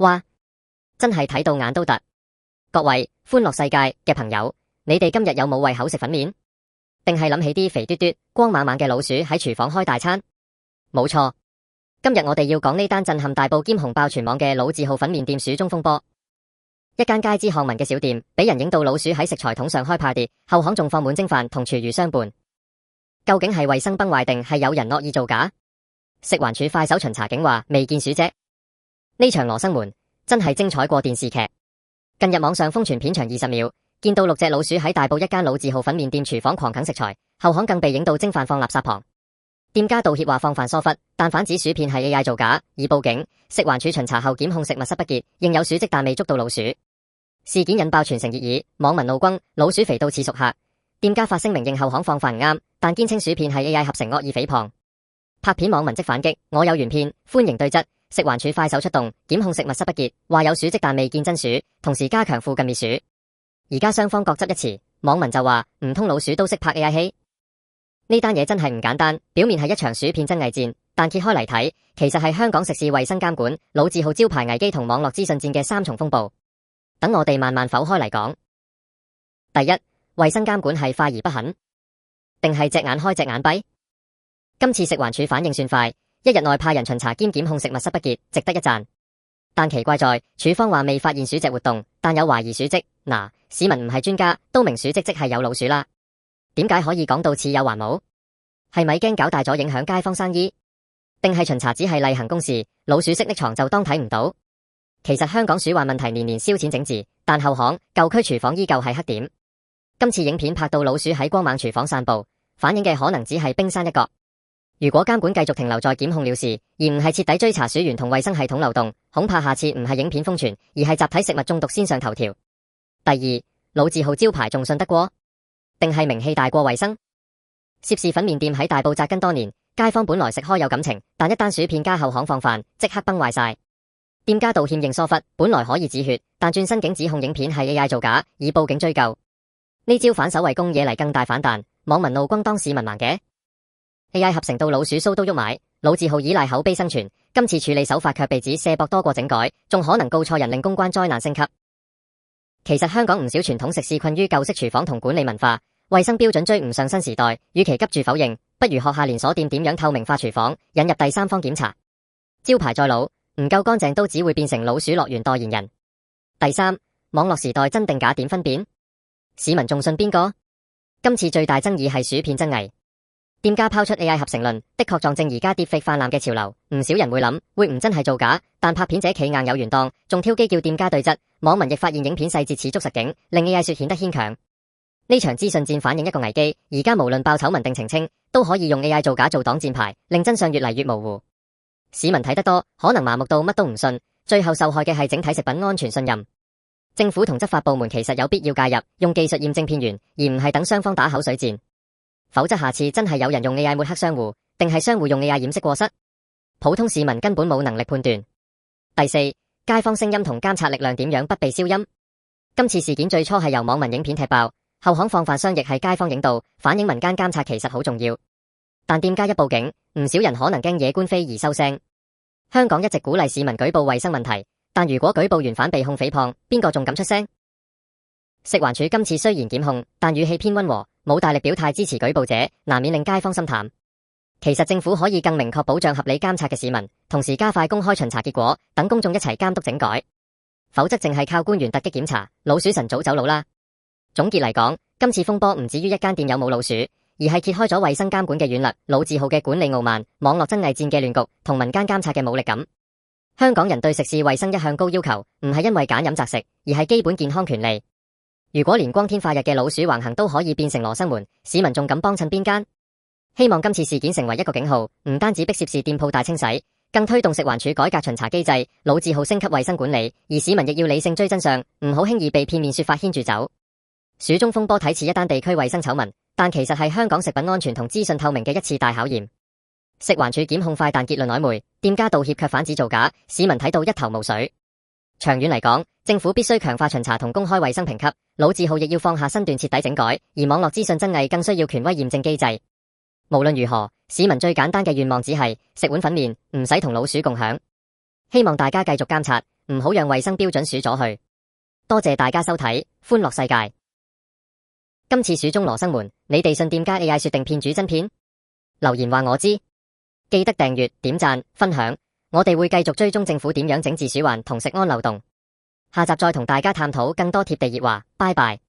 哇，真係睇到眼都突。各位歡樂世界嘅朋友，你哋今日有冇胃口食粉麵？定係諗起啲肥嘟嘟、光猛猛嘅老鼠喺廚房開大餐？冇錯，今日我哋要講呢單震撼大埔兼紅爆全網嘅老字號粉麵店鼠中風波。一間街知巷聞嘅小店，俾人影到老鼠喺食材桶上開派對，後巷仲放滿蒸飯同廚餘相伴。究竟係衛生崩壞定係有人惡意造假？食環署快手巡查警話未見鼠啫。呢場羅生門真係精彩過電視劇。近日網上瘋傳片長20秒，見到6隻老鼠喺大埔一間老字號粉麵店廚房狂啃食材，後巷更被影到蒸飯放垃圾旁。店家道歉話放飯疏忽，但反指薯片係 AI 造假，已報警。食環署巡查後檢控食物室不潔，認有鼠迹但未捉到老鼠。事件引爆全城熱議，網民怒轟老鼠肥到似熟客。店家發聲明認後巷放飯唔啱，但堅稱薯片係 AI 合成惡意誹謗。拍片網民即反擊，我有原片，歡迎對質。食環署快手出動，檢控食物室不潔，話有鼠迹但未見真鼠，同時加強附近滅鼠。而家雙方各執一詞，網民就話唔通老鼠都識拍 AI 戲？呢單嘢真係唔簡單，表面係一場薯片真偽戰，但揭開嚟睇，其實係香港食肆衛生監管、老字號招牌危機同網絡資訊戰嘅3重風暴。等我哋慢慢剖開嚟講。第一，衛生監管係快而不狠，定係隻眼開隻眼閉？今次食環署反應算快，一日內派人巡查兼檢控食物室不潔，值得一讚。但奇怪在，署方話未發現鼠隻活動，但有懷疑鼠迹。市民唔係專家，都明鼠迹即係有老鼠啦。點解可以講到似有還冇？係咪驚搞大咗影響街坊生意？定係巡查只係例行公事，老鼠識匿藏就當睇唔到？其實香港鼠患問題年年燒錢整治，但後巷、舊區廚房依舊係黑點。今次影片拍到老鼠喺光猛廚房散步，反映嘅可能只係冰山一角。如果監管繼續停留在檢控了事，而唔係徹底追查鼠源同衛生系統漏洞，恐怕下次唔係影片瘋傳，而係集體食物中毒先上頭條。第二，老字號招牌仲信得過？定係名氣大過衛生？涉事粉麵店喺大埔紮根多年，街坊本來食開有感情，但一單薯片加後巷放飯，即刻崩壞晒。店家道歉認疏忽，本來可以止血，但轉身竟指控影片係 AI 造假，已報警追究。呢招反守為攻惹嚟更大反彈，網民怒轟當市民盲嘅。AI 合成到老鼠鬚都喐埋，老字號依賴口碑生存，今次處理手法卻被指卸膊多過整改，仲可能告錯人令公關災難升級。其實香港唔少傳統食肆困於舊式廚房同管理文化，衛生標準追唔上新時代，與其急住否認，不如學下連鎖店點樣透明化廚房，引入第三方檢查。招牌再老，唔夠乾淨都只會變成老鼠樂園代言人。第三，網絡時代真定假點分辨？市民仲信邊個？今次最大爭議係薯片真偽。店家拋出 AI 合成論，的確撞正而家 deepfake 泛濫嘅潮流，唔少人會諗會唔真係造假，但拍片者企硬有原檔，仲挑機叫店家對質。網民亦發現影片細節似足實景，令 AI 說顯得牽強。呢場資訊戰反映一個危機，而家無論爆醜聞定澄清，都可以用 AI 造假做擋箭牌，令真相越嚟越模糊。市民睇得多，可能麻木到乜都唔信，最後受害嘅係整體食品安全信任。政府同執法部門其實有必要介入，用技術驗證片源，而唔係等雙方打口水戰。否則下次真係有人用 AI 抹黑商戶，定係商戶用 AI 掩飾過失，普通市民根本冇能力判斷。第四，街坊聲音同監察力量點樣不被消音？今次事件最初係由網民影片踢爆，後巷放飯商亦係街坊影到，反映民間監察其實好重要。但店家一報警，唔少人可能驚惹官非而收聲。香港一直鼓勵市民舉報衛生問題，但如果舉報完反被控誹謗，邊個仲敢出聲？食環署今次雖然檢控，但語氣偏溫和，冇大力表態支持舉報者，難免令街坊心淡。其實政府可以更明確保障合理監察嘅市民，同時加快公開巡查結果，等公眾一齊監督整改。否則淨係靠官員突擊檢查，老鼠神早走佬啦。總結嚟講，今次風波唔止於一間店有冇老鼠，而係揭開咗衛生監管嘅軟肋、老字號嘅管理傲慢、網絡真偽戰嘅亂局，同民間監察嘅無力感。香港人對食肆衛生一向高要求，唔係因為揀飲擇食，而係基本健康權利。如果連光天化日嘅老鼠橫行都可以變成羅生門，市民仲敢幫襯邊間？希望今次事件成為一個警號，唔單止逼涉事店鋪大清洗，更推動食環署改革巡查機制，老字號升級衛生管理，而市民亦要理性追真相，唔好輕易被片面說法牽住走。鼠中風波睇似一單地區衛生醜聞，但其實係香港食品安全同資訊透明嘅一次大考驗。食環署檢控快，但結論曖昧，店家道歉卻反指造假，市民睇到一頭霧水。長遠嚟講，政府必須強化巡查同公開衛生評級，老字號亦要放下身段徹底整改，而網絡資訊真偽更需要權威驗證機制。無論如何，市民最簡單嘅願望只係食碗粉麵，唔使同老鼠共享。希望大家繼續監察，唔好讓衛生標準鼠阻去。多謝大家收睇歡樂世界。今次鼠中羅生門，你哋信店家 AI 說定騙主真騙？留言話我知，記得訂閱、點讚、分享，我哋會繼續追蹤政府點樣整治鼠患同食安漏洞。下集再同大家探討更多貼地熱話，拜拜。